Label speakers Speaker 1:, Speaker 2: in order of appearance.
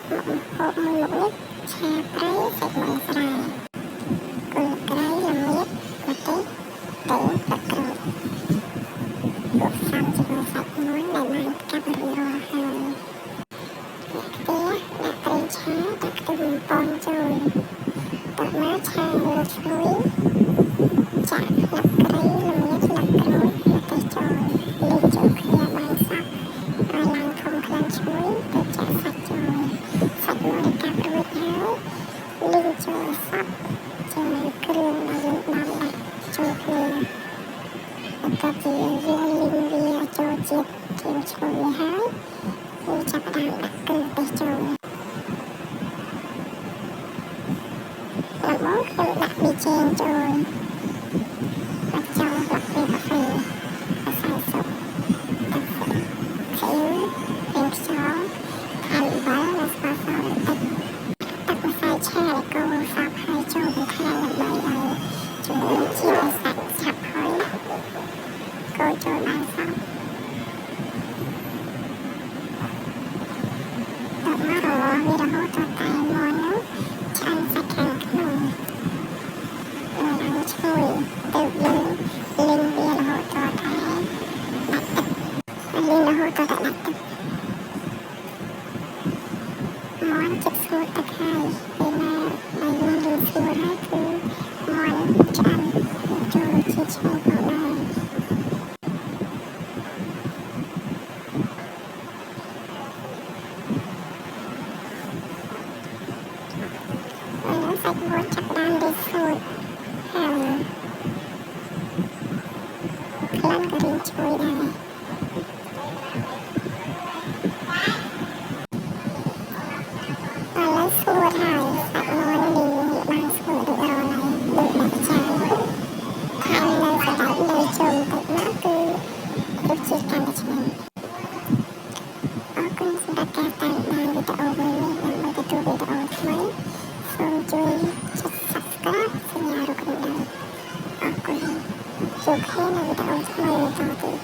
Speaker 1: ហូបមួយមុខនេះឆាត្រីសាច់មាន់ស្រែគល់ក្រៃល្មៀតម្ទេសទឹកទឹកក្រូចលោកផ្សំជាមួយសាច់មាន់ដែលបានកាប់រួចរាល់ហើយផ្ទះដាក់ប្រេងឆាដាក់ខ្ទឹមប៉ុនចូលតមកឆាលើឈ្ងុយចាក់ស្លឹកគ្រៃល្មៀតស្លឹកក្រូចម្ទេសចូលលីងចូលគ្នាបានសព្វឲ្យឡើងធំក្លិនឈ្ងុយទៅចាក់សាច់ចូលសាច់មាន់កាប់រួចហើយលីងចូលសព្វជាមួយគ្រឿងដែលយើងបានដាក់ចូលគ្នាបន្ទាប់ពីយើងលីងវាចូលជាតិគ្រឿងឈ្ងុយនេះហើយយើងចាប់ផ្ដើមដាក់គ្រឿងទេសចូលដំបូងខ្ញុំដាក់ប៊ីចេងចូលបាច់ចូលដាក់ពីកាហ្វេអាសាសុបទឹកស្អិតខៀវប្រេងខ្យងអំបិលនិងស្ករសបន្តិចទឹកម្សៅឆាដែលកូរសព្វហើយចូលបន្ថែមដើម្បីឲ្យជំនួសជាតិឲ្យសាច់ឆាប់ហើយកូរចូលបានសព្វតមករហូតវារហូតដល់តែមាន់នោះឆ្អិនសាច់ខាងក្នុងឈ្ងុយទៅយើងលីងវារហូតដល់តែដាក់ទឹកលីងរហូតដល់តែដាក់ទឹកមាន់ជិតស្ងួតទឹកហើយពេលណាដែលយើងលីងស្ងួតហើយគឺមាន់ឆ្អិនចូលជាឆ្ងាញ់ផងដែរសាច់មាន់ចាប់បានរីកស្ងួតហើយក្លិនក៏រីកឈ្ងុយដែរឥឡូវស្ងួតហើយសាច់មាន់លីងបានស្ងួតរួចរាល់ហើយដូចដាក់ចានថែមនៅសណ្តែកដីចូលបន្តិចមកគឺរសជាតិកាន់តែឆ្ងាញ់អរគុណសម្រាប់ការតាមដានវីដេអូមួយនេះដើម្បីទទួលវីដេអូថ្មីសូមជួយចុច Subscribe សញ្ញារូបកណ្ដឹងអរគុណជួបគ្នានៅវីដេអូថ្មីបន្តទៀត